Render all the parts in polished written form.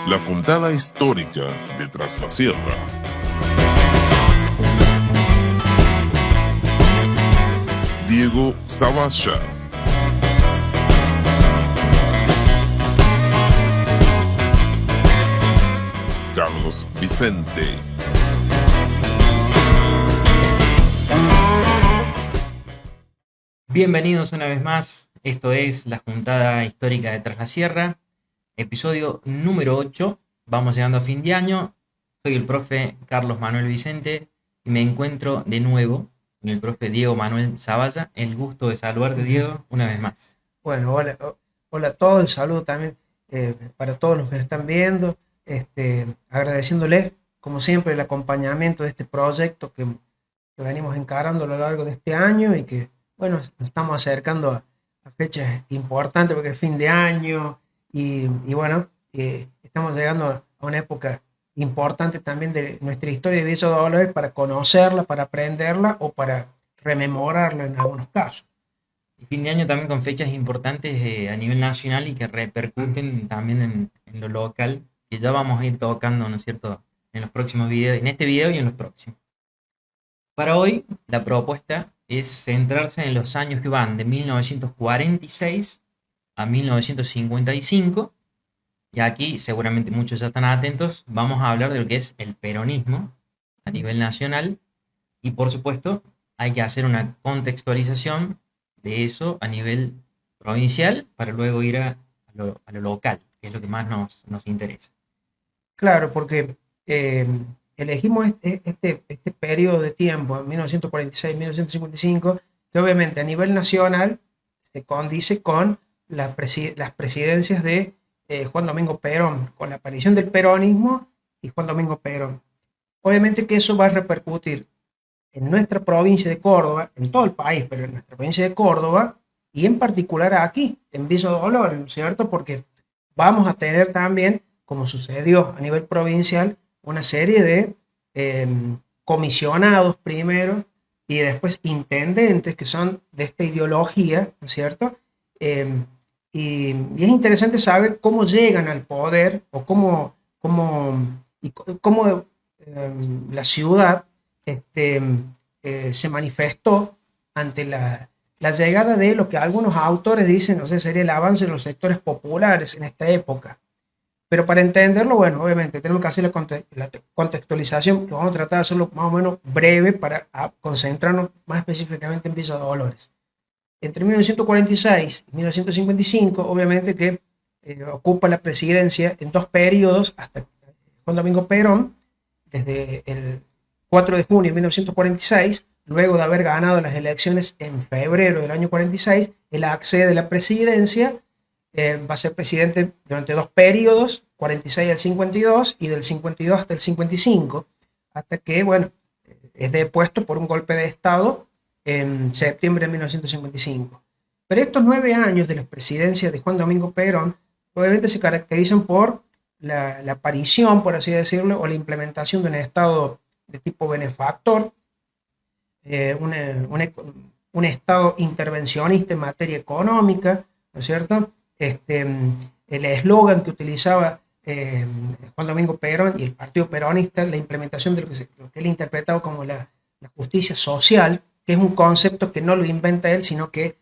La Juntada Histórica de Tras la Sierra. Diego Zavalla. Carlos Vicente. Bienvenidos una vez más, esto es la Juntada Histórica de Tras la Sierra, episodio número 8, vamos llegando a fin de año, soy el profe Carlos Manuel Vicente y me encuentro de nuevo con el profe Diego Manuel Zavalla, el gusto de saludarte Diego una vez más. Bueno, hola a todos, el saludo también para todos los que están viendo, agradeciéndoles, como siempre, el acompañamiento de este proyecto que venimos encarando a lo largo de este año y que, bueno, nos estamos acercando a fechas importantes porque es fin de año y bueno, estamos llegando a una época importante también de nuestra historia de Villa Dolores para conocerla, para aprenderla o para rememorarla en algunos casos. Y fin de año también con fechas importantes a nivel nacional y que repercuten también en lo local, que ya vamos a ir tocando, ¿no es cierto?, en los próximos videos, en este video y en los próximos. Para hoy, la propuesta es centrarse en los años que van de 1946 a 1955, y aquí seguramente muchos ya están atentos, vamos a hablar de lo que es el peronismo a nivel nacional, y por supuesto hay que hacer una contextualización de eso a nivel provincial para luego ir a lo local, que es lo que más nos interesa. Claro, porque elegimos este periodo de tiempo, 1946-1955, que obviamente a nivel nacional se condice con las presidencias de Juan Domingo Perón, con la aparición del peronismo y Juan Domingo Perón. Obviamente que eso va a repercutir en nuestra provincia de Córdoba, en todo el país, pero en nuestra provincia de Córdoba, y en particular aquí, en Villa Dolores, ¿no es cierto? Porque vamos a tener también, como sucedió a nivel provincial, una serie de comisionados primero y después intendentes que son de esta ideología, ¿no es cierto? Y es interesante saber cómo llegan al poder o cómo la ciudad se manifestó ante la llegada de lo que algunos autores dicen, no sé, sería el avance de los sectores populares en esta época. Pero para entenderlo, bueno, obviamente tenemos que hacer la contextualización, que vamos a tratar de hacerlo más o menos breve para concentrarnos más específicamente en Villa Dolores. Entre 1946 y 1955, obviamente que ocupa la presidencia en dos periodos hasta Juan Domingo Perón, desde el 4 de junio de 1946, luego de haber ganado las elecciones en febrero del año 46, él accede a la presidencia, va a ser presidente durante dos periodos, 46 al 52 y del 52 hasta el 55, hasta que, bueno, es depuesto por un golpe de Estado en septiembre de 1955. Pero estos 9 años de la presidencia de Juan Domingo Perón, obviamente se caracterizan por la aparición, por así decirlo, o la implementación de un Estado de tipo benefactor, un Estado intervencionista en materia económica, ¿no es cierto? El eslogan que utilizaba Juan Domingo Perón y el Partido Peronista, la implementación de lo que él interpretaba como la justicia social, que es un concepto que no lo inventa él, sino que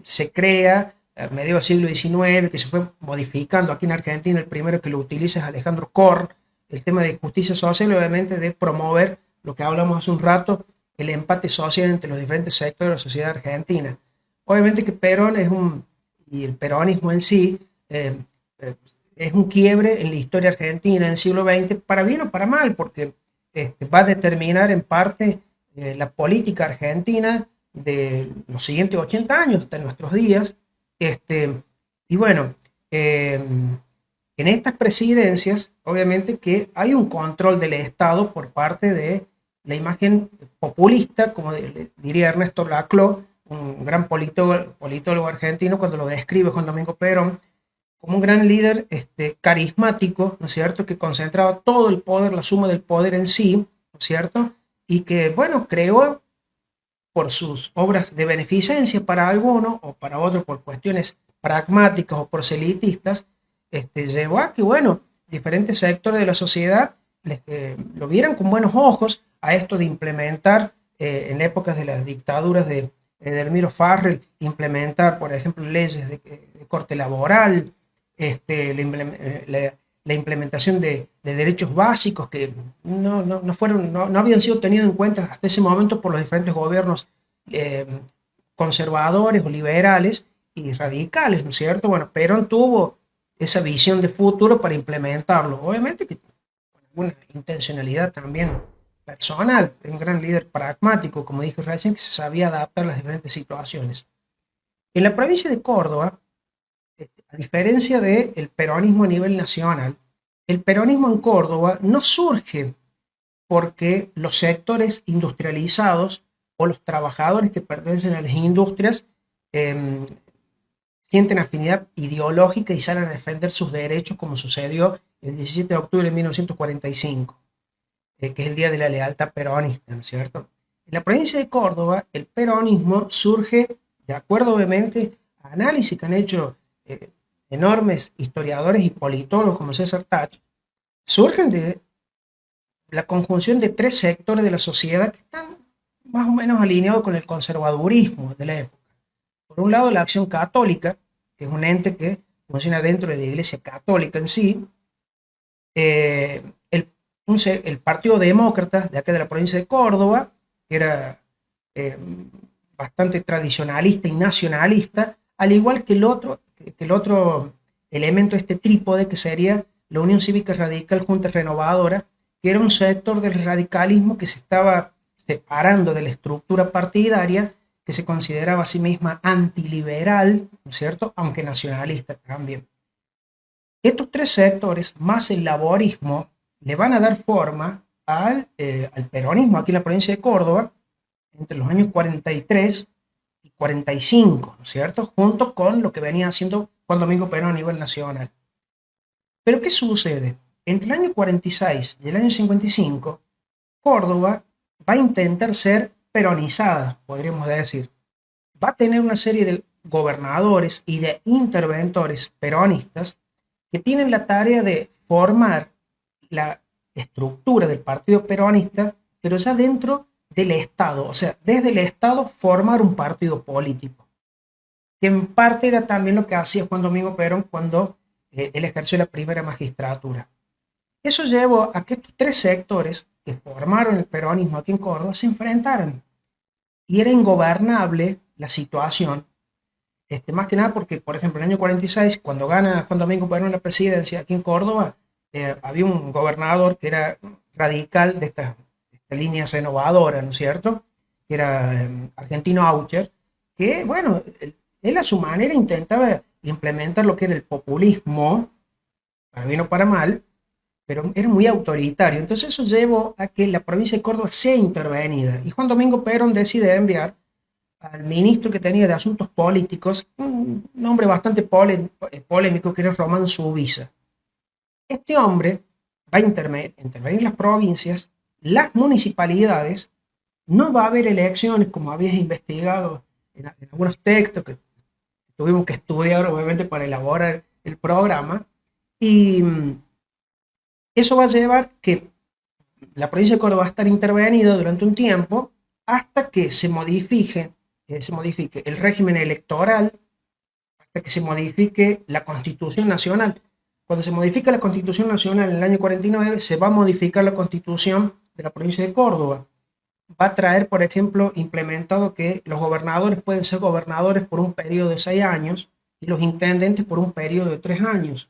se crea a mediados del siglo XIX, que se fue modificando. Aquí en Argentina el primero que lo utiliza es Alejandro Korn, el tema de justicia social, obviamente de promover lo que hablamos hace un rato, el empate social entre los diferentes sectores de la sociedad argentina. Obviamente que Perón y el peronismo en sí, es un quiebre en la historia argentina en el siglo XX, para bien o para mal, porque va a determinar en parte la política argentina de los siguientes 80 años hasta nuestros días. Y bueno, en estas presidencias, obviamente que hay un control del Estado por parte de la imagen populista, como diría Ernesto Laclau, un gran politólogo argentino, cuando lo describe Juan Domingo Perón, como un gran líder carismático, ¿no es cierto?, que concentraba todo el poder, la suma del poder en sí, ¿no es cierto?, y que, bueno, creó por sus obras de beneficencia para algunos o para otros por cuestiones pragmáticas o proselitistas, llevó a que, bueno, diferentes sectores de la sociedad lo vieran con buenos ojos a esto de implementar, en épocas de las dictaduras de Edelmiro Farrell, implementar, por ejemplo, leyes de corte laboral, la implementación de derechos básicos que no habían sido tenidos en cuenta hasta ese momento por los diferentes gobiernos eh, conservadores o liberales y radicales, ¿no es cierto? Bueno, Perón tuvo esa visión de futuro para implementarlo, obviamente que con alguna intencionalidad también personal, un gran líder pragmático, como dije recién, que se sabía adaptar a las diferentes situaciones. En la provincia de Córdoba, a diferencia del peronismo a nivel nacional, el peronismo en Córdoba no surge porque los sectores industrializados o los trabajadores que pertenecen a las industrias eh, sienten afinidad ideológica y salen a defender sus derechos, como sucedió el 17 de octubre de 1945, que es el Día de la Lealtad Peronista, ¿no es cierto? En la provincia de Córdoba, el peronismo surge, de acuerdo obviamente a análisis que han hecho enormes historiadores y politólogos como César Tach, surgen de la conjunción de tres sectores de la sociedad que están más o menos alineados con el conservadurismo de la época. Por un lado, la Acción Católica, que es un ente que funciona dentro de la Iglesia Católica en sí. El Partido Demócrata de acá de la provincia de Córdoba, que era bastante tradicionalista y nacionalista, al igual que el otro elemento, este trípode, que sería la Unión Cívica Radical Junta Renovadora, que era un sector del radicalismo que se estaba separando de la estructura partidaria, que se consideraba a sí misma antiliberal, ¿no es cierto?, aunque nacionalista también. Estos tres sectores, más el laborismo, le van a dar forma al peronismo aquí en la provincia de Córdoba entre los años 43 y 45, ¿no es cierto?, junto con lo que venía haciendo Juan Domingo Perón a nivel nacional. Pero ¿qué sucede? Entre el año 46 y el año 55, Córdoba va a intentar ser peronizada, podríamos decir. Va a tener una serie de gobernadores y de interventores peronistas que tienen la tarea de formar la estructura del partido peronista, pero ya dentro del Estado, o sea, desde el Estado formar un partido político, que en parte era también lo que hacía Juan Domingo Perón cuando él ejerció la primera magistratura. Eso llevó a que estos tres sectores que formaron el peronismo aquí en Córdoba se enfrentaran. Y era ingobernable la situación, más que nada porque, por ejemplo, en el año 46, cuando gana Juan Domingo Perón la presidencia aquí en Córdoba, había un gobernador que era radical de esta línea renovadora, ¿no es cierto?, que era Argentino Aucher, que, bueno, él a su manera intentaba implementar lo que era el populismo, para bien o para mal, pero era muy autoritario. Entonces eso llevó a que la provincia de Córdoba sea intervenida. Y Juan Domingo Perón decide enviar al ministro que tenía de Asuntos Políticos, un nombre bastante polémico, que era Román Subiza. Este hombre va a intervenir las provincias, las municipalidades, no va a haber elecciones como habías investigado en algunos textos que tuvimos que estudiar obviamente para elaborar el programa, y eso va a llevar que la provincia de Córdoba va a estar intervenida durante un tiempo hasta que se modifique el régimen electoral, hasta que se modifique la Constitución Nacional. Cuando se modifica la Constitución Nacional en el año 49, se va a modificar la Constitución de la provincia de Córdoba. Va a traer, por ejemplo, implementado que los gobernadores pueden ser gobernadores por un periodo de 6 años y los intendentes por un periodo de 3 años.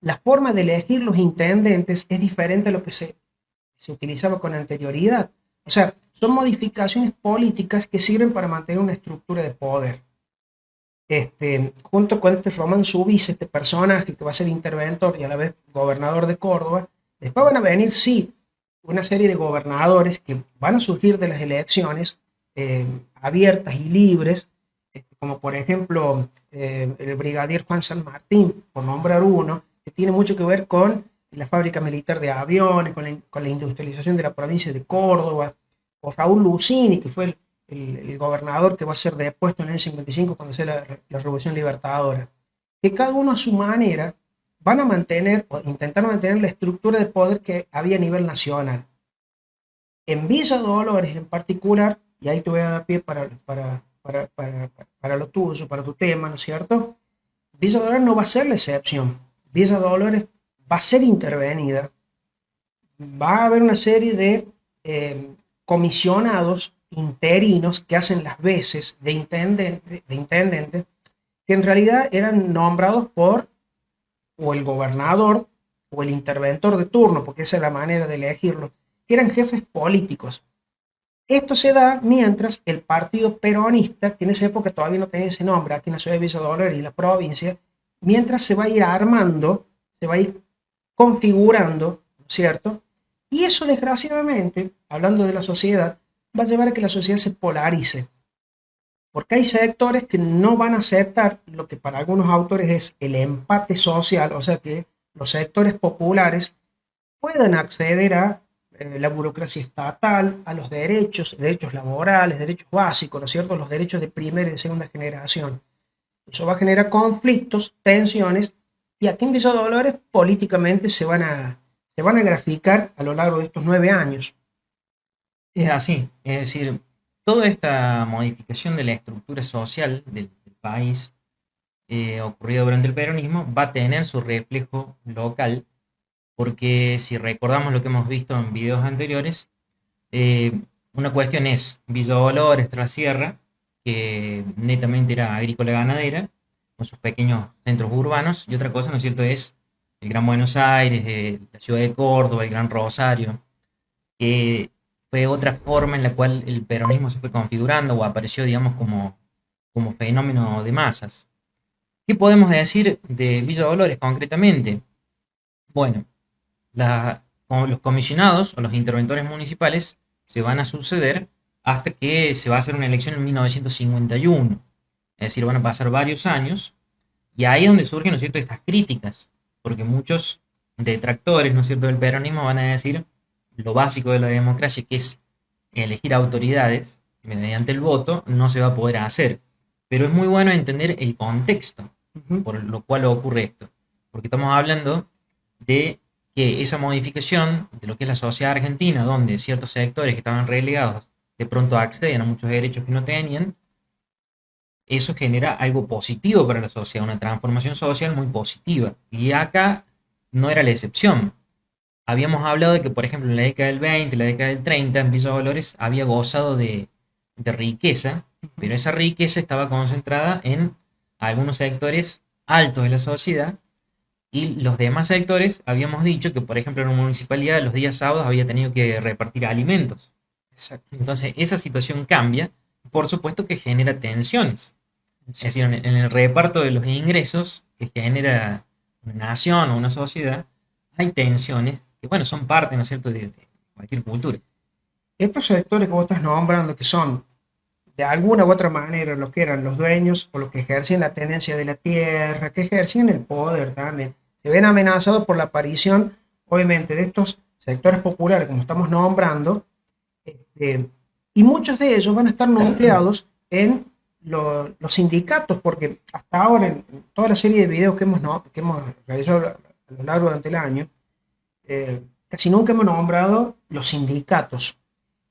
La forma de elegir los intendentes es diferente a lo que se utilizaba con anterioridad. O sea, son modificaciones políticas que sirven para mantener una estructura de poder. Junto con Román Subiza, este personaje que va a ser interventor y a la vez gobernador de Córdoba, después van a venir, sí, una serie de gobernadores que van a surgir de las elecciones abiertas y libres, como por ejemplo el brigadier Juan San Martín, por nombrar uno, que tiene mucho que ver con la fábrica militar de aviones, con la industrialización de la provincia de Córdoba, o Raúl Lucini, que fue el gobernador que va a ser depuesto en el año 55 cuando sea la Revolución Libertadora, que cada uno a su manera van a mantener o intentar mantener la estructura de poder que había a nivel nacional. En Villa Dolores en particular, y ahí te voy a dar pie para lo tuyo, para tu tema, ¿no es cierto? Villa Dolores no va a ser la excepción. Villa Dolores va a ser intervenida. Va a haber una serie de comisionados interinos que hacen las veces de intendente, que en realidad eran nombrados por o el gobernador o el interventor de turno, porque esa es la manera de elegirlo, que eran jefes políticos. Esto se da mientras el partido peronista, que en esa época todavía no tenía ese nombre, aquí en la ciudad de Villa Dolores y la provincia, mientras se va a ir armando, se va a ir configurando, ¿cierto? Y eso, desgraciadamente, hablando de la sociedad, va a llevar a que la sociedad se polarice. Porque hay sectores que no van a aceptar lo que para algunos autores es el empate social, o sea que los sectores populares puedan acceder a la burocracia estatal, a los derechos laborales, derechos básicos, ¿no es cierto? Los derechos de primera y de segunda generación. Eso va a generar conflictos, tensiones, y aquí en Villa Dolores políticamente se van a graficar a lo largo de estos 9 años. Es así, es decir, toda esta modificación de la estructura social del país ocurrida durante el peronismo va a tener su reflejo local, porque si recordamos lo que hemos visto en videos anteriores, una cuestión es Villa Dolores, Trasierra, que netamente era agrícola ganadera, con sus pequeños centros urbanos, y otra cosa, ¿no es cierto?, es el Gran Buenos Aires, la ciudad de Córdoba, el Gran Rosario, que fue otra forma en la cual el peronismo se fue configurando o apareció, digamos, como fenómeno de masas. ¿Qué podemos decir de Villa Dolores concretamente? Bueno, los comisionados o los interventores municipales se van a suceder hasta que se va a hacer una elección en 1951. Es decir, van a pasar varios años y ahí es donde surgen, ¿no es cierto?, estas críticas, porque muchos detractores, ¿no es cierto?, del peronismo van a decir lo básico de la democracia, que es elegir autoridades mediante el voto, no se va a poder hacer. Pero es muy bueno entender el contexto por lo cual ocurre esto, porque estamos hablando de que esa modificación de lo que es la sociedad argentina, donde ciertos sectores que estaban relegados de pronto acceden a muchos derechos que no tenían, eso genera algo positivo para la sociedad, una transformación social muy positiva. Y acá no era la excepción. Habíamos hablado de que, por ejemplo, en la década del 20, la década del 30, en Villa Dolores había gozado de riqueza, pero esa riqueza estaba concentrada en algunos sectores altos de la sociedad, y los demás sectores habíamos dicho que, por ejemplo, en una municipalidad los días sábados había tenido que repartir alimentos. Exacto. Entonces, esa situación cambia, por supuesto que genera tensiones. Es decir, en el reparto de los ingresos que genera una nación o una sociedad, hay tensiones que, bueno, son parte, ¿no es cierto?, de cualquier cultura. Estos sectores que vos estás nombrando, que son de alguna u otra manera los que eran los dueños o los que ejercían la tenencia de la tierra, que ejercían el poder también, se ven amenazados por la aparición, obviamente, de estos sectores populares, como estamos nombrando, y muchos de ellos van a estar nucleados en los sindicatos, porque hasta ahora, en toda la serie de videos que hemos realizado a lo largo durante el año, casi nunca hemos nombrado los sindicatos.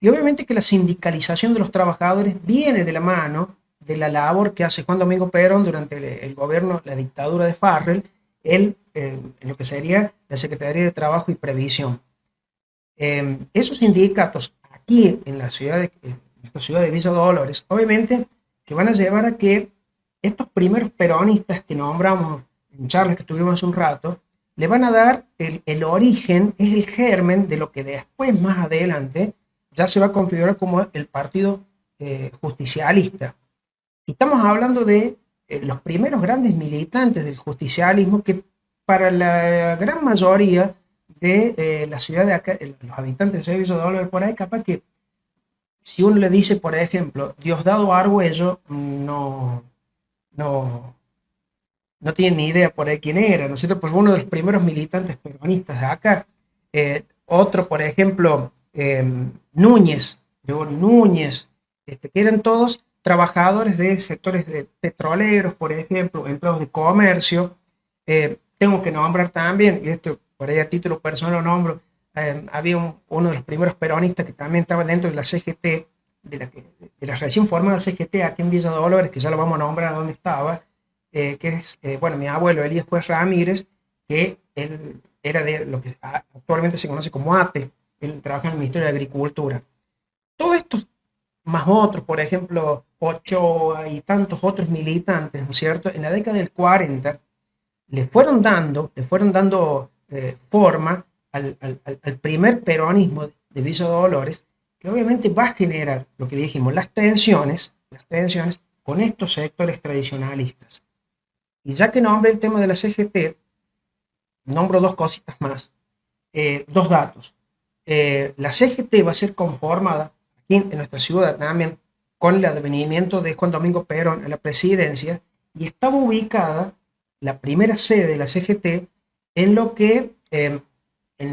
Y obviamente que la sindicalización de los trabajadores viene de la mano de la labor que hace Juan Domingo Perón durante el gobierno, la dictadura de Farrell, en lo que sería la Secretaría de Trabajo y Previsión. Esos sindicatos aquí en esta ciudad de Villa Dolores, obviamente que van a llevar a que estos primeros peronistas que nombramos en charlas que tuvimos hace un rato, le van a dar el origen, es el germen de lo que después, más adelante, ya se va a configurar como el partido justicialista. Y estamos hablando de los primeros grandes militantes del justicialismo, que para la gran mayoría de la ciudad de acá, los habitantes de la ciudad de Villa Dolores por ahí, capaz que si uno le dice, por ejemplo, Diosdado Argüello, no tiene ni idea por ahí quién era, ¿no es cierto? Pues uno de los primeros militantes peronistas de acá. Otro, por ejemplo, Núñez, Gregorio Núñez, que eran todos trabajadores de sectores de petroleros, por ejemplo, empleados de comercio. Tengo que nombrar también, y esto por ahí a título personal lo nombro, había uno de los primeros peronistas que también estaba dentro de la CGT, de la recién formada CGT aquí en Villa Dolores, que ya lo vamos a nombrar dónde estaba, que es, bueno, mi abuelo Elías Juez Ramírez, que él era de lo que actualmente se conoce como ATE, él trabaja en el Ministerio de Agricultura. Todos estos, más otros, por ejemplo, Ochoa y tantos otros militantes, ¿no es cierto? En la década del 40 le fueron dando forma al primer peronismo de Villa Dolores, que obviamente va a generar lo que dijimos, las tensiones con estos sectores tradicionalistas. Y ya que nombré el tema de la CGT, nombro dos cositas más, dos datos. La CGT va a ser conformada aquí en nuestra ciudad también con el advenimiento de Juan Domingo Perón a la presidencia, y estaba ubicada la primera sede de la CGT en lo que en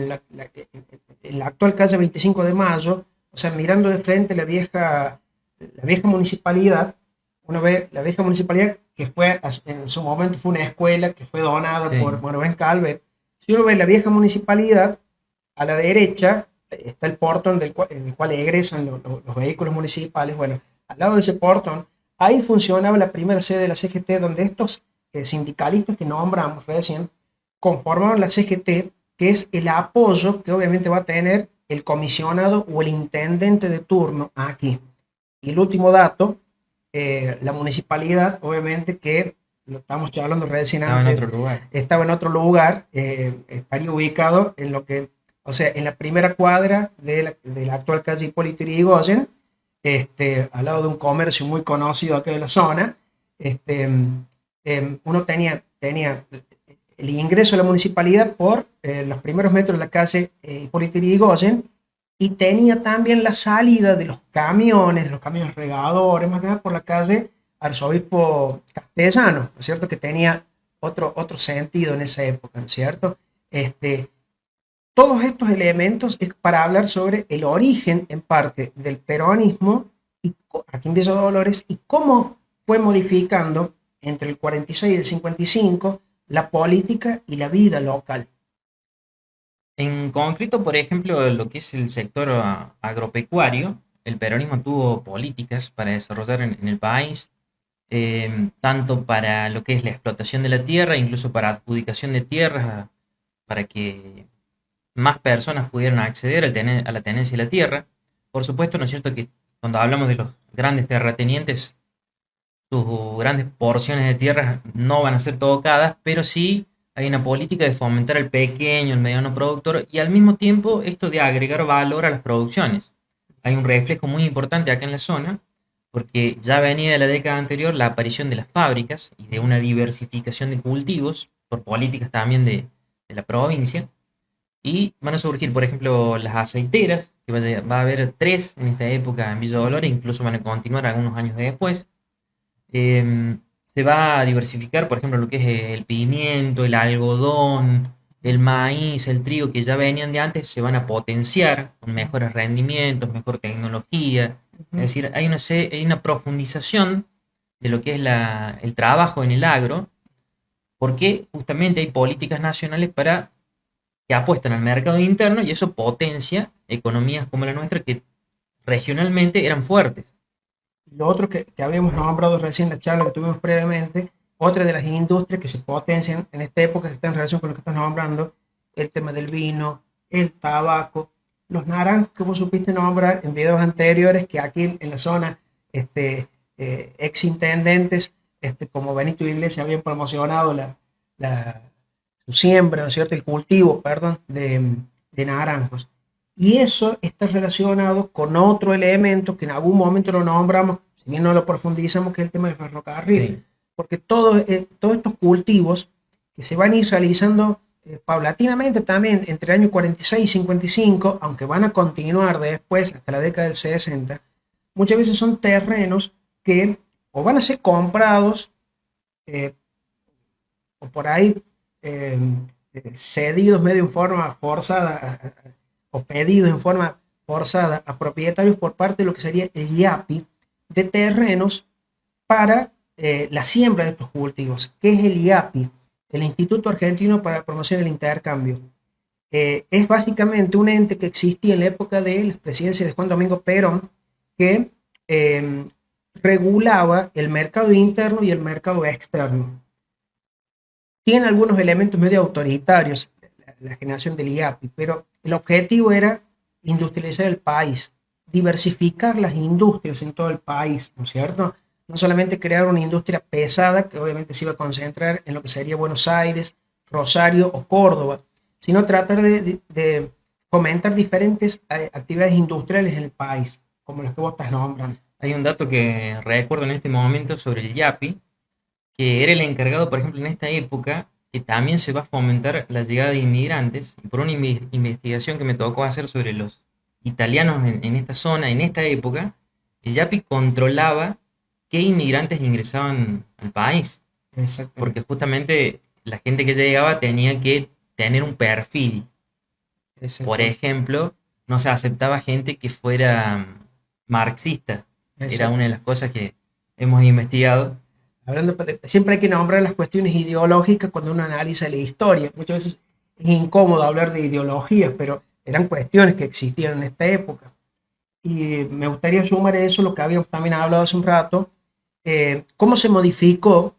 la actual calle 25 de Mayo, o sea, mirando de frente la vieja municipalidad. Uno ve la vieja municipalidad que fue, en su momento fue una escuela que fue donada Sí. por Manuel Calvet. Si uno ve la vieja municipalidad, a la derecha está el portón en el cual egresan los vehículos municipales. Bueno, al lado de ese portón, ahí funcionaba la primera sede de la CGT, donde estos sindicalistas que nombramos recién conformaron la CGT, que es el apoyo que obviamente va a tener el comisionado o el intendente de turno aquí. Y el último dato, la municipalidad, obviamente que lo estamos hablando recién Estaba en antes, otro lugar. estaba en otro lugar, estaría ubicado en lo que, o sea, en la primera cuadra de la actual calle Hipólito Yrigoyen, al lado de un comercio muy conocido acá de la zona. Uno tenía el ingreso a la municipalidad por los primeros metros de la calle Hipólito Yrigoyen, y tenía también la salida de los camiones regadores, más que nada por la calle Arzobispo Castellano, ¿no es cierto? Que tenía otro sentido en esa época, ¿no es cierto? Todos estos elementos es para hablar sobre el origen, en parte, del peronismo y, aquí en Villa Dolores, y cómo fue modificando entre el 46 y el 55 la política y la vida local. En concreto, por ejemplo, lo que es el sector agropecuario, el peronismo tuvo políticas para desarrollar en el país, tanto para lo que es la explotación de la tierra, incluso para adjudicación de tierras, para que más personas pudieran acceder a la tenencia de la tierra. Por supuesto, ¿no es cierto?, que cuando hablamos de los grandes terratenientes, sus grandes porciones de tierra no van a ser tocadas, pero sí hay una política de fomentar al pequeño, el mediano productor, y al mismo tiempo esto de agregar valor a las producciones. Hay un reflejo muy importante acá en la zona, porque ya venía de la década anterior la aparición de las fábricas y de una diversificación de cultivos por políticas también de la provincia. Y van a surgir, por ejemplo, las aceiteras, que va a haber tres en esta época en Villa Dolores, incluso van a continuar algunos años después. Se va a diversificar, por ejemplo, lo que es el pimiento, el algodón, el maíz, el trigo, que ya venían de antes, se van a potenciar con mejores rendimientos, mejor tecnología. Es decir, hay una profundización de lo que es el trabajo en el agro, porque justamente hay políticas nacionales que apuestan al mercado interno, y eso potencia economías como la nuestra, que regionalmente eran fuertes. Lo otro que habíamos nombrado recién en la charla que tuvimos previamente, otra de las industrias que se potencian en esta época, que está en relación con lo que estás nombrando, el tema del vino, el tabaco, los naranjos que vos supiste nombrar en videos anteriores, que aquí en la zona, ex intendentes, como Benito Iglesias, habían promocionado su siembra, ¿no es cierto?, el cultivo, perdón, de naranjos. Y eso está relacionado con otro elemento que en algún momento lo nombramos, si bien no lo profundizamos, que es el tema del ferrocarril. Sí. Porque todos estos cultivos que se van a ir realizando paulatinamente también entre el año 46 y 55, aunque van a continuar después hasta la década del 60, muchas veces son terrenos que o van a ser comprados o por ahí cedidos medio en forma forzada o pedidos en forma forzada a propietarios por parte de lo que sería el IAPI, de terrenos para la siembra de estos cultivos, que es el IAPI, el Instituto Argentino para la Promoción del Intercambio. Es básicamente un ente que existía en la época de la presidencia de Juan Domingo Perón, que regulaba el mercado interno y el mercado externo. Tiene algunos elementos medio autoritarios, la generación del IAPI, pero el objetivo era industrializar el país, diversificar las industrias en todo el país, ¿no es cierto? No solamente crear una industria pesada, que obviamente se iba a concentrar en lo que sería Buenos Aires, Rosario o Córdoba, sino tratar de fomentar diferentes actividades industriales en el país, como las que vos estás nombrando. Hay un dato que recuerdo en este momento sobre el YAPI, que era el encargado, por ejemplo, en esta época, que también se va a fomentar la llegada de inmigrantes, y por una investigación que me tocó hacer sobre los italianos en esta zona, en esta época, el YAPI controlaba qué inmigrantes ingresaban al país, porque justamente la gente que llegaba tenía que tener un perfil. Por ejemplo, no se aceptaba gente que fuera marxista. Era una de las cosas que hemos investigado. Siempre hay que nombrar las cuestiones ideológicas cuando uno analiza la historia. Muchas veces es incómodo hablar de ideologías, pero eran cuestiones que existían en esta época. Y me gustaría sumar eso, lo que habíamos también hablado hace un rato, cómo se modificó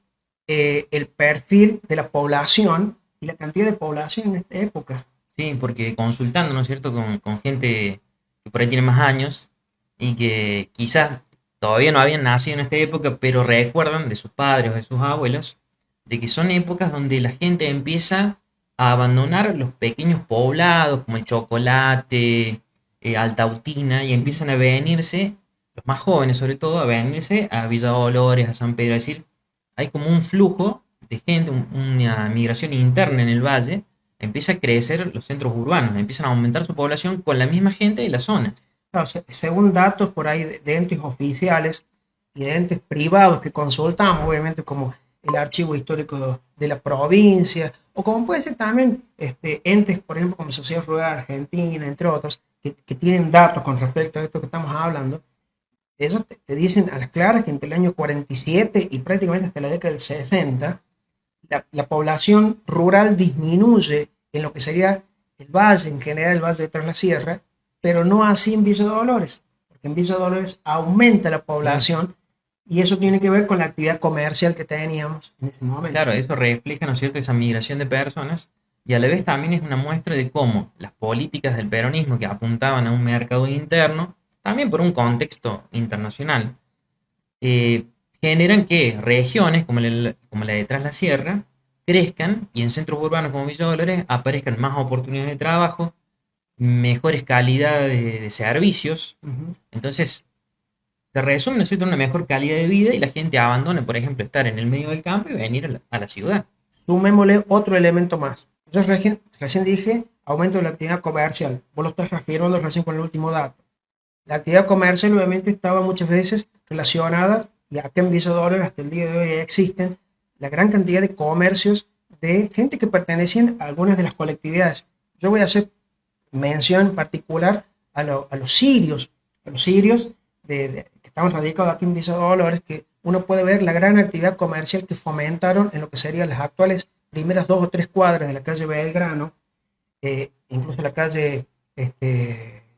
el perfil de la población y la cantidad de población en esta época. Sí, porque consultando, ¿no es cierto?, con gente que por ahí tiene más años y que quizás todavía no habían nacido en esta época, pero recuerdan de sus padres o de sus abuelos, de que son épocas donde la gente empieza a abandonar los pequeños poblados como el Chocolate, Altautina, y empiezan a venirse, los más jóvenes sobre todo, a venirse a Villa Dolores, a San Pedro, es decir, hay como un flujo de gente, una migración interna en el valle, empieza a crecer los centros urbanos, empiezan a aumentar su población con la misma gente de la zona. Claro, según datos por ahí de entes oficiales y de entes privados que consultamos, obviamente como el archivo histórico de la provincia, o como puede ser también entes, por ejemplo, como Sociedad Rural Argentina, entre otros, que tienen datos con respecto a esto que estamos hablando. Ellos te dicen a las claras que entre el año 47 y prácticamente hasta la década del 60, la población rural disminuye en lo que sería el valle, en general el valle de Tras la Sierra, pero no así en Villa Dolores, porque en Villa Dolores aumenta la población y eso tiene que ver con la actividad comercial que teníamos en ese momento. Claro, eso refleja, ¿no es cierto?, esa migración de personas y a la vez también es una muestra de cómo las políticas del peronismo que apuntaban a un mercado interno, también por un contexto internacional, generan que regiones como la de Tras la Sierra crezcan y en centros urbanos como Villa Dolores aparezcan más oportunidades de trabajo, mejores calidades de servicios. Entonces, se resume, ¿no es cierto?, una mejor calidad de vida y la gente abandona, por ejemplo, estar en el medio del campo y venir a la ciudad. Sumémosle otro elemento más. Yo recién dije aumento de la actividad comercial. Vos lo estás refiriendo recién con el último dato. La actividad comercial obviamente estaba muchas veces relacionada, y acá en Villa Dolores hasta el día de hoy existen la gran cantidad de comercios de gente que pertenecían a algunas de las colectividades. Yo voy a hacer mención en particular a los sirios que estamos radicados aquí en Villa Dolores, que uno puede ver la gran actividad comercial que fomentaron en lo que serían las actuales primeras 2 o 3 cuadras de la calle Belgrano, incluso la calle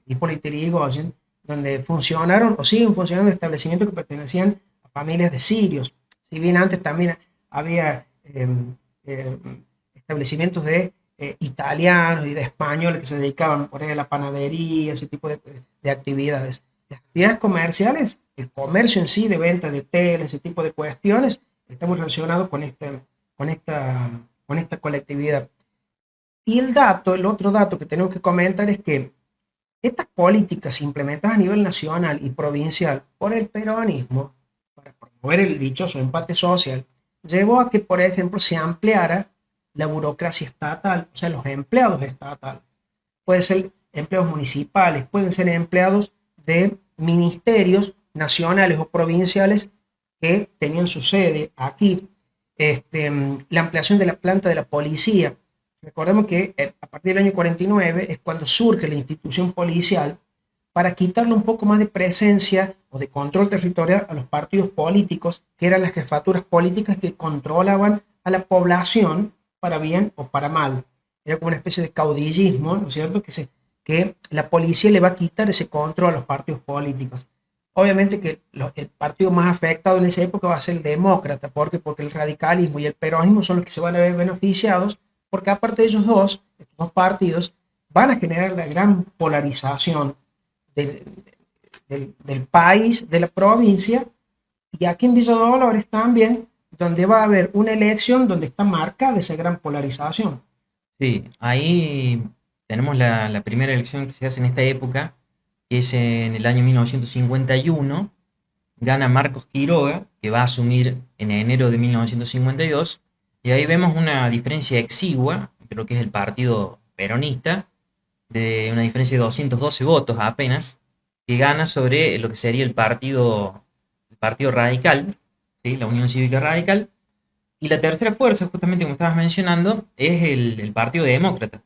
Hipólito Yrigoyen, donde funcionaron o siguen funcionando establecimientos que pertenecían a familias de sirios. Si bien antes también había establecimientos de italianos y de españoles que se dedicaban por ahí a la panadería, ese tipo de actividades. Las actividades comerciales, el comercio en sí de venta de tela, ese tipo de cuestiones, está muy relacionado con esta colectividad. Y el otro dato que tenemos que comentar es que estas políticas implementadas a nivel nacional y provincial por el peronismo, para promover el dichoso empate social, llevó a que, por ejemplo, se ampliara la burocracia estatal, o sea, los empleados estatales. Pueden ser empleados municipales, pueden ser empleados de ministerios nacionales o provinciales que tenían su sede aquí. La ampliación de la planta de la policía. Recordemos que a partir del año 49 es cuando surge la institución policial, para quitarle un poco más de presencia o de control territorial a los partidos políticos, que eran las jefaturas políticas que controlaban a la población para bien o para mal. Era como una especie de caudillismo, ¿no es cierto? Que la policía le va a quitar ese control a los partidos políticos. Obviamente que el partido más afectado en esa época va a ser el demócrata. ¿Por qué? Porque el radicalismo y el peronismo son los que se van a ver beneficiados, porque aparte de ellos dos, estos dos partidos, van a generar la gran polarización del, del país, de la provincia, y aquí en Villa Dolores también, donde va a haber una elección donde está marcada esa gran polarización. Sí, ahí tenemos la primera elección que se hace en esta época, que es en el año 1951. Gana Marcos Quiroga, que va a asumir en enero de 1952, y ahí vemos una diferencia exigua, creo que es el partido peronista, de una diferencia de 212 votos apenas, que gana sobre lo que sería el partido radical, ¿sí? La Unión Cívica Radical. Y la tercera fuerza, justamente como estabas mencionando, es el Partido Demócrata.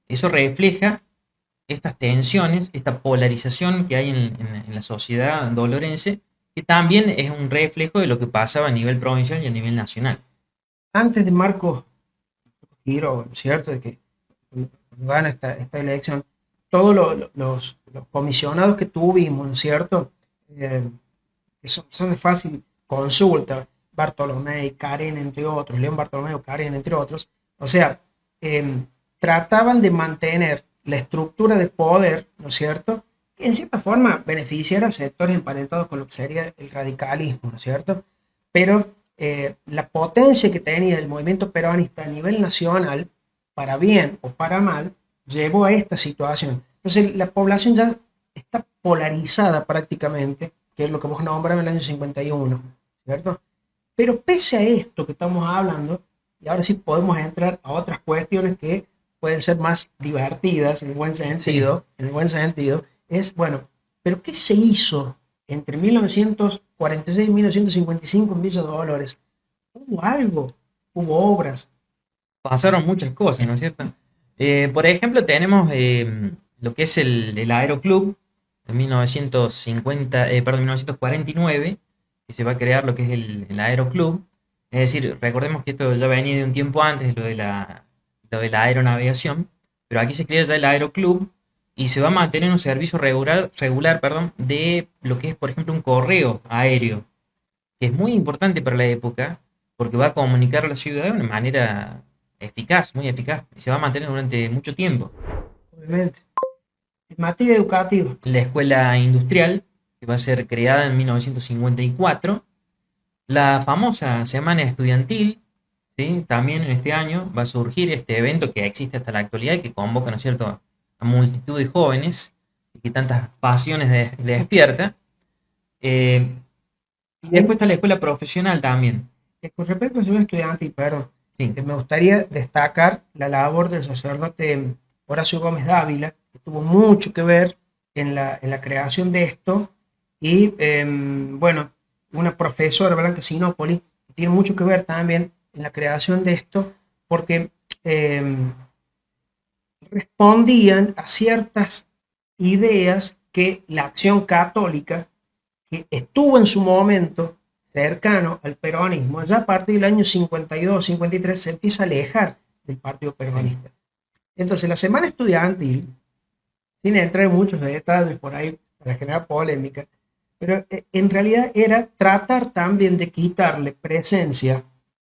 Eso refleja estas tensiones, esta polarización que hay en la sociedad dolorense, que también es un reflejo de lo que pasaba a nivel provincial y a nivel nacional. Antes de Marcos Quiroga, ¿cierto? De que gana esta elección, todos los comisionados que tuvimos, ¿cierto? Que son de fácil consulta, Bartolomé, Karen, entre otros, León Bartolomé, Karen, entre otros, o sea, trataban de mantener la estructura de poder, ¿no es cierto?, que en cierta forma beneficiara a sectores emparentados con lo que sería el radicalismo, ¿no es cierto?, pero la potencia que tenía el movimiento peronista a nivel nacional, para bien o para mal, llevó a esta situación. Entonces la población ya está polarizada prácticamente, que es lo que vos nombrabas en el año 51, ¿cierto? Pero pese a esto que estamos hablando, y ahora sí podemos entrar a otras cuestiones que pueden ser más divertidas en el buen sentido, Sí. en el buen sentido, es, bueno, pero ¿qué se hizo entre 1946 y 1955 en Villa Dolores? ¿Hubo algo? ¿Hubo obras? Pasaron muchas cosas, ¿no es cierto? Por ejemplo, tenemos lo que es el Aeroclub en 1949, que se va a crear lo que es el Aeroclub. Es decir, recordemos que esto ya venía de un tiempo antes, lo de la aeronavegación, pero aquí se crea ya el Aeroclub y se va a mantener un servicio regular, perdón, de lo que es, por ejemplo, un correo aéreo, que es muy importante para la época, porque va a comunicar a la ciudad de una manera eficaz, muy eficaz, y se va a mantener durante mucho tiempo. Obviamente. En materia educativa, La escuela industrial, que va a ser creada en 1954, la famosa semana estudiantil, ¿sí? También en este año va a surgir este evento que existe hasta la actualidad y que convoca, ¿no es cierto?, a multitud de jóvenes y que tantas pasiones despierta. Eh, y después está la escuela profesional también. con respecto a ser estudiante, perdón, Sí, me gustaría destacar la labor del sacerdote Horacio Gómez Dávila, que tuvo mucho que ver en la creación de esto, y bueno, una profesora, Blanca Sinopoli, que tiene mucho que ver también en la creación de esto, porque respondían a ciertas ideas que la acción católica, que estuvo en su momento cercano al peronismo, ya a partir del año 52, 53, se empieza a alejar del partido sí. peronista. Entonces, la semana estudiantil, sin entrar en muchos detalles por ahí para generar polémica, pero en realidad era tratar también de quitarle presencia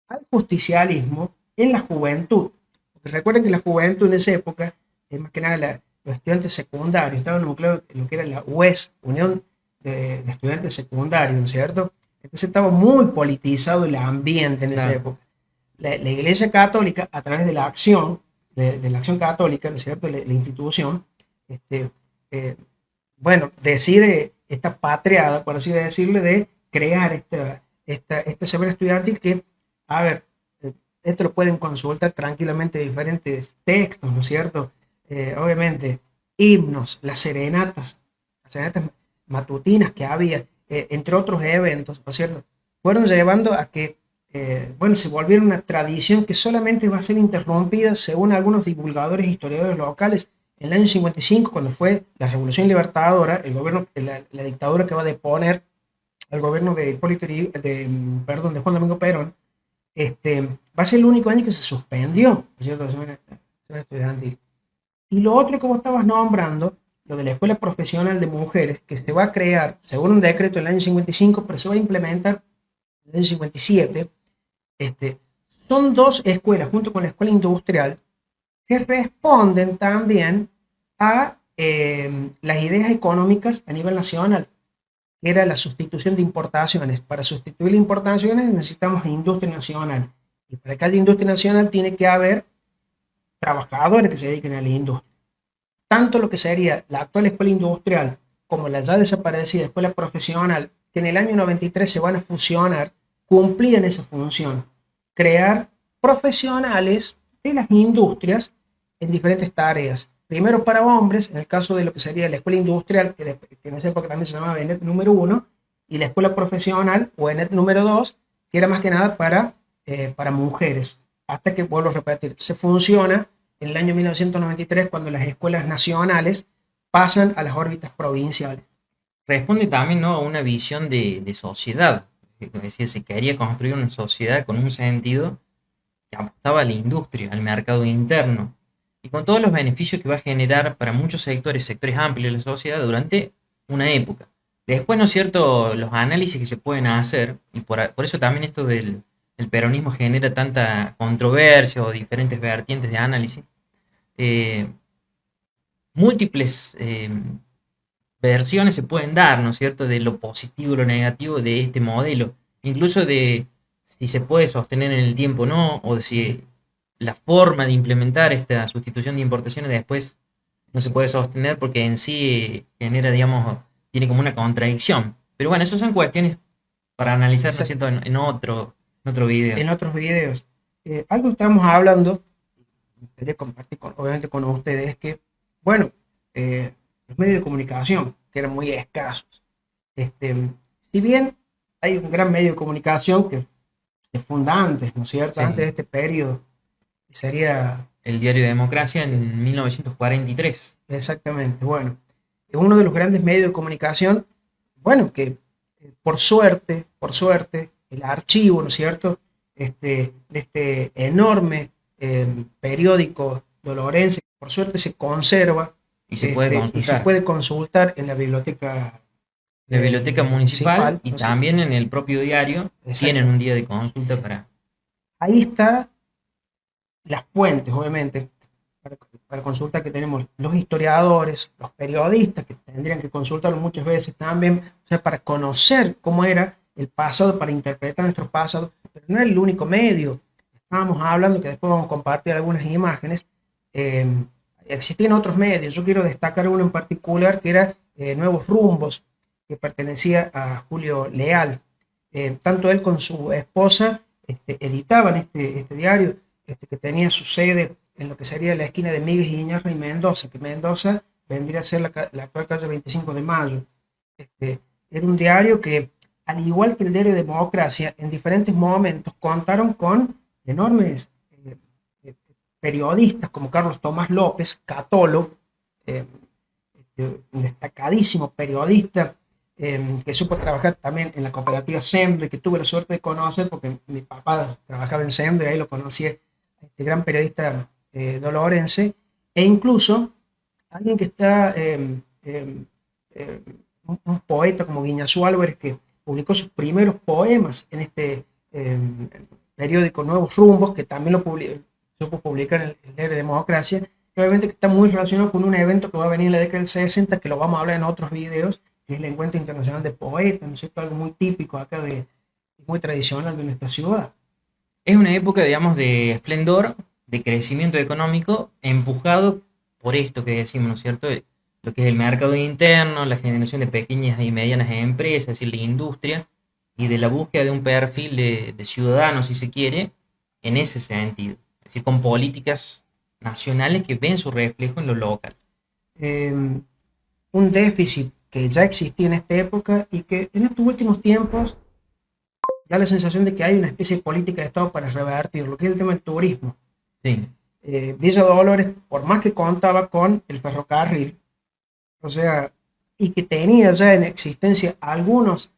al justicialismo en la juventud. Porque recuerden que la juventud en esa época, más que nada los estudiantes secundarios, estaban nucleados en lo que era la UES, Unión de Estudiantes Secundarios, ¿no es cierto? Entonces estaba muy politizado el ambiente en esa Claro. época. La Iglesia Católica, a través de la acción, de la acción católica, ¿no es cierto?, la institución, este, eh, bueno, decide esta patriada, por así decirle, de crear esta semana estudiantil que, a ver, esto lo pueden consultar tranquilamente diferentes textos, ¿no es cierto? Obviamente, himnos, las serenatas matutinas que había, entre otros eventos, ¿no es cierto?, fueron llevando a que, bueno, se volviera una tradición que solamente va a ser interrumpida, según algunos divulgadores e historiadores locales, En el año 55, cuando fue la Revolución Libertadora, el gobierno, la dictadura que va a deponer al gobierno de perdón, de Juan Domingo Perón, va a ser el único año que se suspendió, ¿no es cierto?, la semana estudiantil. Y lo otro que vos estabas nombrando, lo de la escuela profesional de mujeres, que se va a crear según un decreto en el año 55, pero se va a implementar en el año 57, son dos escuelas, junto con la escuela industrial, que responden también a las ideas económicas a nivel nacional, que era la sustitución de importaciones. Para sustituir las importaciones necesitamos industria nacional. Y para que haya industria nacional tiene que haber trabajadores que se dediquen a la industria. Tanto lo que sería la actual escuela industrial como la ya desaparecida escuela profesional, que en el año 93 se van a fusionar, cumplían esa función: crear profesionales de las industrias en diferentes tareas. Primero para hombres, en el caso de lo que sería la escuela industrial, que en esa época también se llamaba ENET número 1, y la escuela profesional, o ENET número 2, que era más que nada para mujeres. Hasta que, vuelvo a repetir, se funciona en el año 1993, cuando las escuelas nacionales pasan a las órbitas provinciales. Responde también, ¿no?, a una visión de sociedad. Como decía, se quería construir una sociedad con un sentido que apostaba a la industria, al mercado interno, y con todos los beneficios que va a generar para muchos sectores amplios de la sociedad durante una época. Después, ¿no es cierto?, los análisis que se pueden hacer, y por eso también esto del peronismo genera tanta controversia o diferentes vertientes de análisis, múltiples versiones se pueden dar, ¿no es cierto?, de lo positivo y lo negativo de este modelo, incluso de si se puede sostener en el tiempo o no, o de si la forma de implementar esta sustitución de importaciones después no se puede sostener porque en sí genera, digamos, tiene como una contradicción. Pero bueno, esas son cuestiones para analizar, ¿no es cierto?, en otro video. En otros videos. Algo que estamos hablando, me gustaría compartir obviamente con ustedes, es que, bueno, los medios de comunicación, que eran muy escasos. Si bien hay un gran medio de comunicación que se funda antes, ¿no es cierto?, Sí. antes de este periodo, que sería El diario Democracia en 1943. exactamente, bueno, es uno de los grandes medios de comunicación, bueno, que por suerte, el archivo, ¿no es cierto?, de este enorme periódico dolorense, por suerte se conserva Y se puede y se consultar. puede consultar en la biblioteca La biblioteca municipal y ¿no es cierto? también en el propio diario Exacto. tienen un día de consulta para... Ahí está las fuentes, obviamente, para consulta, que tenemos los historiadores, los periodistas, que tendrían que consultarlo muchas veces también, o sea, para conocer cómo era el pasado, para interpretar nuestro pasado, pero no era el único medio. Estábamos hablando, que después vamos a compartir algunas imágenes, existían otros medios. Yo quiero destacar uno en particular, que era Nuevos Rumbos, que pertenecía a Julio Leal. Tanto él con su esposa editaban este diario, que tenía su sede en lo que sería la esquina de Miguel Iñarro y Mendoza, que Mendoza vendría a ser la actual calle 25 de Mayo. Era un diario que, al igual que el diario Democracia, en diferentes momentos contaron con enormes periodistas como Carlos Tomás López, Catolo, un destacadísimo periodista, que supo trabajar también en la cooperativa Sembre, que tuve la suerte de conocer porque mi papá trabajaba en Sembre, ahí lo conocí, este gran periodista dolorense, e incluso alguien que está, un poeta como Guiñazú Álvarez, que publicó sus primeros poemas en este periódico Nuevos Rumbos, que también supo publicar en el diario Democracia, que obviamente que está muy relacionado con un evento que va a venir en la década del 60, que lo vamos a hablar en otros videos, que es el Encuentro Internacional de Poetas, ¿no es cierto?, algo muy típico acá, muy tradicional de nuestra ciudad. Es una época, digamos, de esplendor, de crecimiento económico, empujado por esto que decimos, ¿no es cierto?, lo que es el mercado interno, la generación de pequeñas y medianas empresas, es decir, la industria, y de la búsqueda de un perfil de ciudadanos, si se quiere, en ese sentido. Es decir, con políticas nacionales que ven su reflejo en lo local. Un déficit que ya existía en esta época y que en estos últimos tiempos da la sensación de que hay una especie de política de Estado para revertir lo que es el tema del turismo. Sí. Villa Dolores, por más que contaba con el ferrocarril, o sea, y que tenía ya en existencia algunos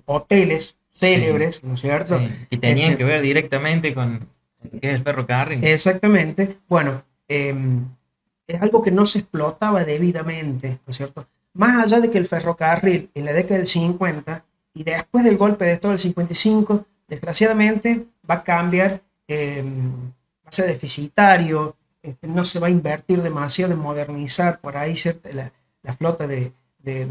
hoteles Sí, célebres, ¿no es cierto? sí, que tenían Este, que ver directamente con lo que es el ferrocarril. exactamente. Bueno, es algo que no se explotaba debidamente, ¿no es cierto? Más allá de que el ferrocarril en la década del 50 y después del golpe de Estado del 55, desgraciadamente va a cambiar, va a ser deficitario, no se va a invertir demasiado en modernizar por ahí la flota de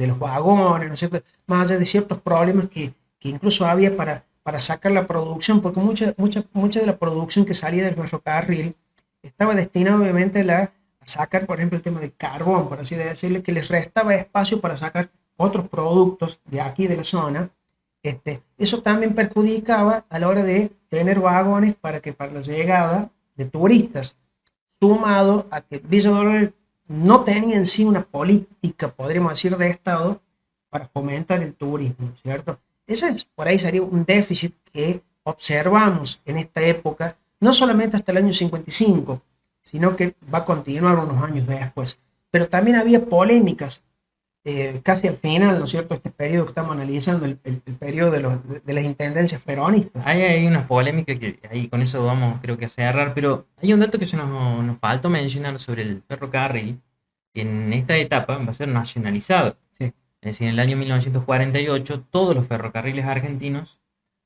los vagones, ¿no es cierto? Más allá de ciertos problemas que incluso había para sacar la producción, porque mucha de la producción que salía del ferrocarril estaba destinada obviamente a sacar, por ejemplo, el tema del carbón, por así decirlo, que les restaba espacio para sacar otros productos de aquí de la zona. Eso también perjudicaba a la hora de tener vagones para la llegada de turistas, sumado a que Villa Dolores no tenía en sí una política, podríamos decir, de Estado para fomentar el turismo, ¿cierto? Ese por ahí sería un déficit que observamos en esta época, no solamente hasta el año 55, sino que va a continuar unos años después. Pero también había polémicas casi al final, ¿no es cierto? Este periodo que estamos analizando, el periodo de las intendencias peronistas. Hay una polémica que ahí con eso vamos creo que a cerrar, pero hay un dato que se nos faltó mencionar sobre el ferrocarril, que en esta etapa va a ser nacionalizado. Sí. Es decir, en el año 1948 todos los ferrocarriles argentinos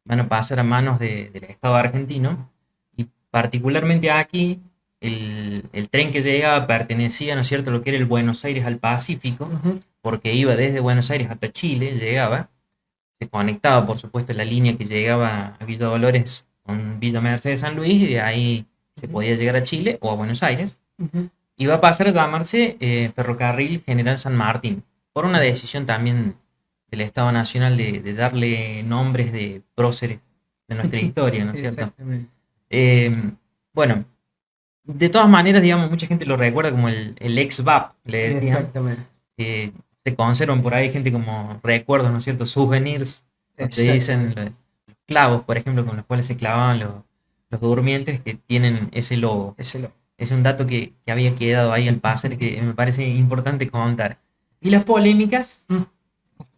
van a pasar a manos del Estado argentino y particularmente aquí el tren que llegaba pertenecía, ¿no es cierto?, a lo que era el Buenos Aires al Pacífico, Ujú. porque iba desde Buenos Aires hasta Chile, llegaba, se conectaba por supuesto la línea que llegaba a Villa Dolores con Villa Mercedes San Luis y de ahí se Ujú. podía llegar a Chile o a Buenos Aires. Ujú. Y va a pasar a llamarse Ferrocarril General San Martín, por una decisión también del Estado Nacional de darle nombres de próceres de nuestra historia, ¿no es cierto? Exactamente. Eh, bueno, de todas maneras, digamos, mucha gente lo recuerda como el ex VAP, le decían. Exactamente. Se conservan por ahí gente como recuerdos, ¿no es cierto? Souvenirs, donde dicen Exactamente. los clavos, por ejemplo, con los cuales se clavaban los durmientes que tienen ese logo. Ese lo. Es un dato que había quedado ahí al pasar que me parece importante contar. Y las polémicas,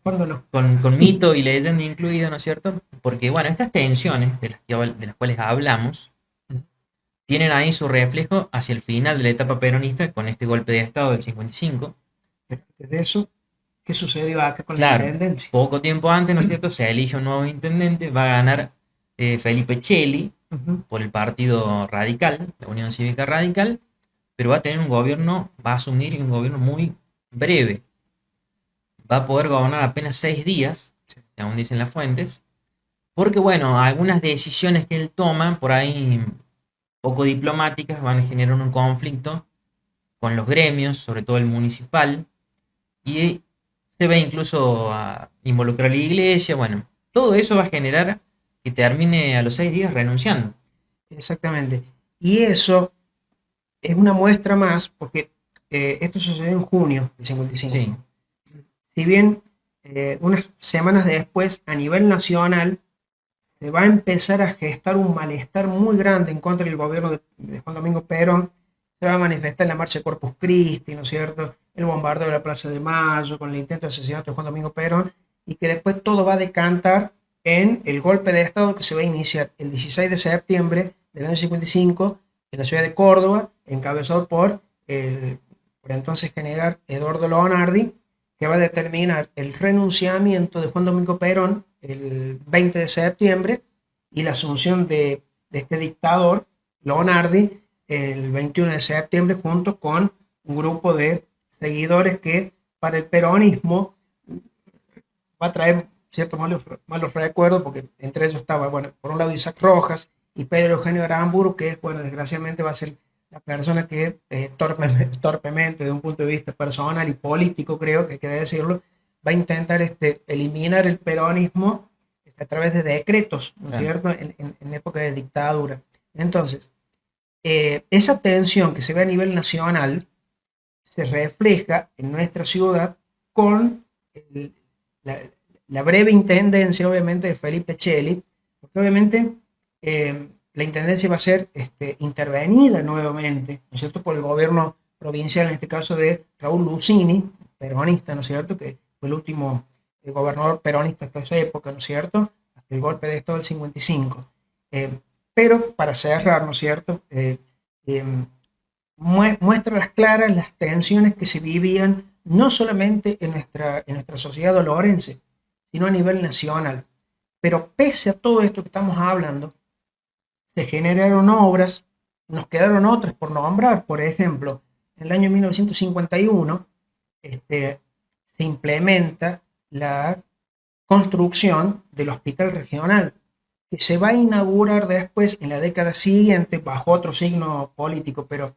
¿Cuándo no? con mito y leyenda incluido, ¿no es cierto? Porque, bueno, estas tensiones de las cuales hablamos, tienen ahí su reflejo hacia el final de la etapa peronista con este golpe de Estado del 55. Pero antes de eso, ¿qué sucedió acá con la Claro, intendencia? poco tiempo antes, ¿no es cierto? Se elige un nuevo intendente, va a ganar Felipe Cheli Ujú. por el Partido Radical, la Unión Cívica Radical, pero va a tener un gobierno, va a asumir un gobierno muy breve. Va a poder gobernar apenas 6 días, según dicen las fuentes, porque bueno, algunas decisiones que él toma, por ahí poco diplomáticas, van a generar un conflicto con los gremios, sobre todo el municipal, y se va incluso a involucrar a la iglesia, bueno, todo eso va a generar que termine a los 6 días renunciando. Exactamente. Y eso es una muestra más, porque esto sucedió en junio del Sí, 55. Si bien unas semanas después, a nivel nacional, se va a empezar a gestar un malestar muy grande en contra del gobierno de Juan Domingo Perón, se va a manifestar en la marcha de Corpus Christi, ¿no es cierto? El bombardeo de la Plaza de Mayo, con el intento de asesinato de Juan Domingo Perón, y que después todo va a decantar en el golpe de Estado que se va a iniciar el 16 de septiembre del año 55 en la ciudad de Córdoba, encabezado por entonces general Eduardo Leonardi, que va a determinar el renunciamiento de Juan Domingo Perón el 20 de septiembre y la asunción de este dictador, Leonardi, el 21 de septiembre, junto con un grupo de seguidores que para el peronismo va a traer ciertos malos recuerdos, porque entre ellos estaba, bueno, por un lado Isaac Rojas y Pedro Eugenio Aramburu, que, bueno, desgraciadamente va a ser la persona que torpemente, de un punto de vista personal y político, creo que hay que decirlo, va a intentar eliminar el peronismo a través de decretos, ¿no es claro. cierto?, en época de dictadura. Entonces, esa tensión que se ve a nivel nacional se refleja en nuestra ciudad con el, la, la, breve intendencia, obviamente, de Felipe Cheli, porque obviamente la intendencia va a ser intervenida nuevamente, ¿no es cierto?, por el gobierno provincial, en este caso de Raúl Lucini, peronista, ¿no es cierto?, que fue el último gobernador peronista hasta esa época, ¿no es cierto?, hasta el golpe de Estado del 55. Pero para cerrar, ¿no es cierto?, muestra las claras las tensiones que se vivían no solamente en nuestra sociedad dolorense, sino a nivel nacional. Pero pese a todo esto que estamos hablando, se generaron obras, nos quedaron otras por nombrar. Por ejemplo, en el año 1951 se implementa la construcción del hospital regional, que se va a inaugurar después en la década siguiente bajo otro signo político, pero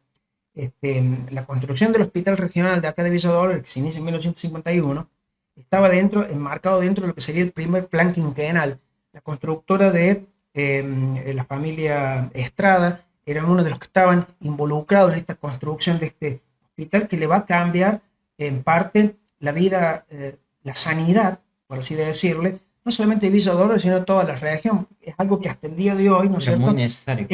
la construcción del hospital regional de acá de Villa Dolores, que se inicia en 1951, estaba enmarcado dentro de lo que sería el primer plan quinquenal. La constructora de la familia Estrada eran uno de los que estaban involucrados en esta construcción de este hospital, que le va a cambiar en parte la vida, la sanidad, por así decirle, no solamente de Villa Dolores, sino de toda la región. Es algo que hasta el día de hoy, ¿no es cierto?, muy necesario.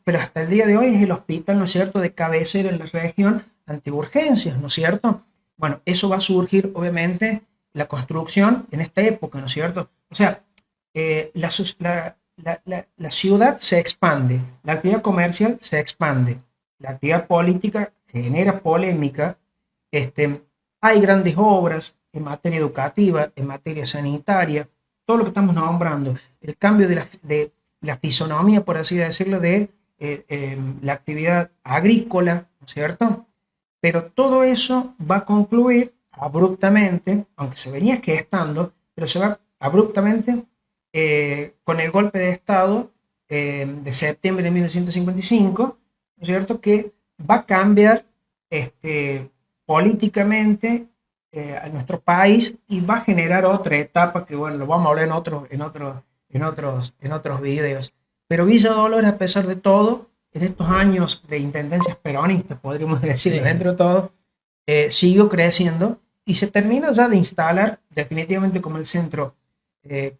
Pero hasta el día de hoy es el hospital, ¿no es cierto?, de cabecera en la región ante urgencias, ¿no es cierto? Bueno, eso va a surgir, obviamente, la construcción en esta época, ¿no es cierto? O sea, la ciudad se expande, la actividad comercial se expande, la actividad política genera polémica, hay grandes obras en materia educativa, en materia sanitaria, todo lo que estamos nombrando, el cambio de la fisonomía, por así decirlo, de la actividad agrícola, ¿no es cierto? Pero todo eso va a concluir abruptamente, aunque se venía gestando, pero se va abruptamente con el golpe de Estado de septiembre de 1955, ¿no es cierto?, que va a cambiar políticamente a nuestro país y va a generar otra etapa que, bueno, lo vamos a hablar en otros videos. Pero Villa Dolores, a pesar de todo, en estos años de intendencias peronistas, podríamos decir, sí, dentro de todo, siguió creciendo y se termina ya de instalar definitivamente como el centro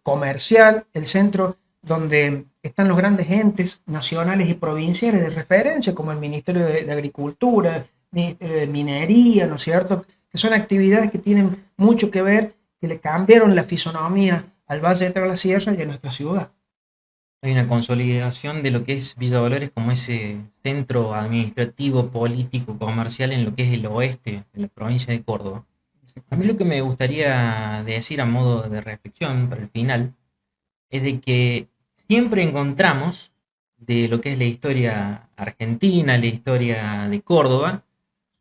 comercial, el centro donde están los grandes entes nacionales y provinciales de referencia, como el Ministerio de Agricultura, Ministerio de Minería, ¿no es cierto?, que son actividades que tienen mucho que ver, que le cambiaron la fisonomía al Valle de Tras la Sierra y a nuestra ciudad. Hay una consolidación de lo que es Villa Dolores como ese centro administrativo, político, comercial en lo que es el oeste de la provincia de Córdoba. A mí lo que me gustaría decir a modo de reflexión para el final es de que siempre encontramos de lo que es la historia argentina, la historia de Córdoba,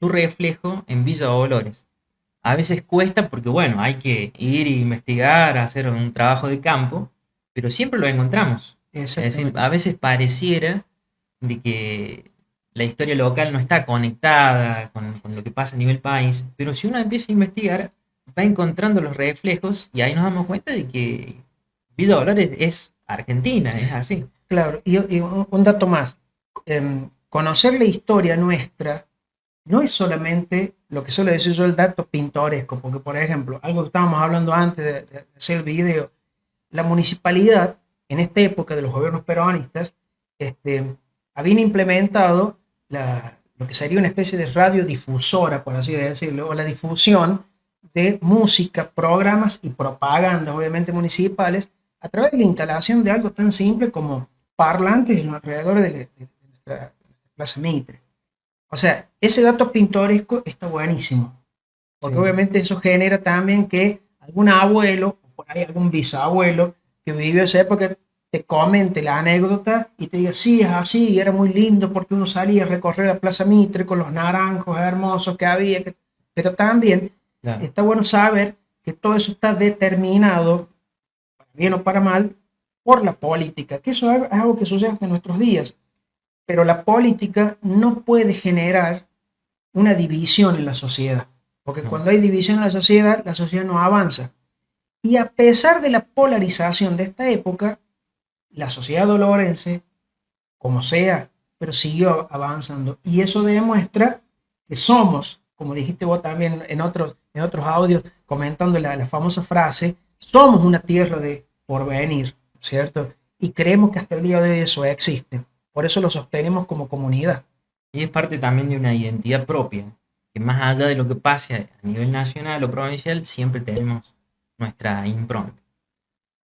su reflejo en Villa Dolores. A veces cuesta porque, bueno, hay que ir e investigar, hacer un trabajo de campo, pero siempre lo encontramos. Es decir, a veces pareciera de que la historia local no está conectada con lo que pasa a nivel país, pero si uno empieza a investigar, va encontrando los reflejos y ahí nos damos cuenta de que Villa Dolores es Argentina, es así. Claro, y un dato más, conocer la historia nuestra no es solamente lo que suele decir yo el dato pintoresco, porque por ejemplo, algo que estábamos hablando antes de hacer el video, la municipalidad en esta época de los gobiernos peronistas habían implementado lo que sería una especie de radiodifusora, por así decirlo, o la difusión de música, programas y propagandas, obviamente municipales, a través de la instalación de algo tan simple como parlantes en los alrededores de nuestra Plaza Mitre. O sea, ese dato pintoresco está buenísimo, porque sí, obviamente eso genera también que algún abuelo, o por ahí algún bisabuelo que vivió esa época, te comente la anécdota y te diga, sí, es así, y era muy lindo porque uno salía a recorrer la Plaza Mitre con los naranjos hermosos que había, pero también claro, está bueno saber que todo eso está determinado, para bien o para mal, por la política, que eso es algo que sucede hasta nuestros días. Pero la política no puede generar una división en la sociedad, porque cuando hay división en la sociedad no avanza. Y a pesar de la polarización de esta época, la sociedad dolorense, como sea, pero siguió avanzando. Y eso demuestra que somos, como dijiste vos también en otros audios, comentando la famosa frase, somos una tierra de porvenir, ¿cierto? y creemos que hasta el día de hoy eso existe. Por eso lo sostenemos como comunidad. Y es parte también de una identidad propia, que más allá de lo que pase a nivel nacional o provincial, siempre tenemos nuestra impronta.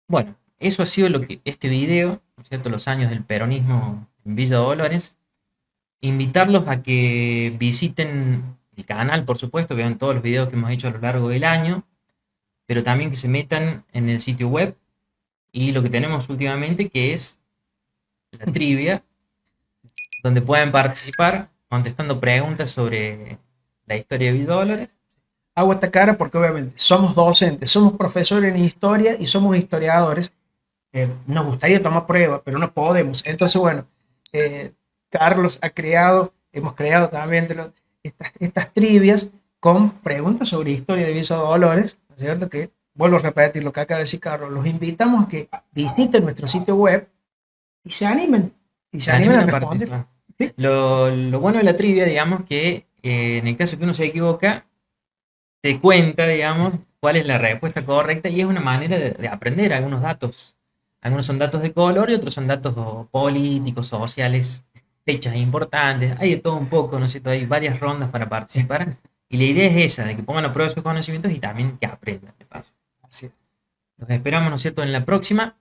Bueno, eso ha sido lo que este video, ¿no es cierto?, los años del peronismo en Villa Dolores. Invitarlos a que visiten el canal, por supuesto, vean todos los videos que hemos hecho a lo largo del año, pero también que se metan en el sitio web y lo que tenemos últimamente, que es la trivia, donde pueden participar contestando preguntas sobre la historia de Villa Dolores. Hago esta cara porque obviamente somos docentes, somos profesores en historia y somos historiadores. Nos gustaría tomar pruebas, pero no podemos. Entonces, bueno, Carlos hemos creado también estas trivias con preguntas sobre historia de Villa Dolores, ¿no es cierto? Que, vuelvo a repetir lo que acaba de decir Carlos, los invitamos a que visiten nuestro sitio web y se animen. Y se animen a responder. Participar. ¿Sí? Lo bueno de la trivia, digamos, que en el caso que uno se equivoca, te cuenta, digamos, cuál es la respuesta correcta y es una manera de aprender algunos datos. Algunos son datos de color y otros son datos políticos, sociales, fechas importantes. Hay de todo un poco, ¿no es cierto? Hay varias rondas para participar y la idea es esa, de que pongan a prueba sus conocimientos y también que aprendan de paso. Así es. Los esperamos, ¿no es cierto?, en la próxima.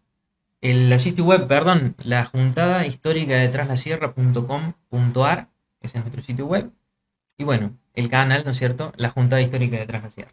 El sitio web, perdón, la juntada histórica de traslasierra.com.ar, ese es nuestro sitio web. Y bueno, el canal, ¿no es cierto?, la juntada histórica de Tras la Sierra.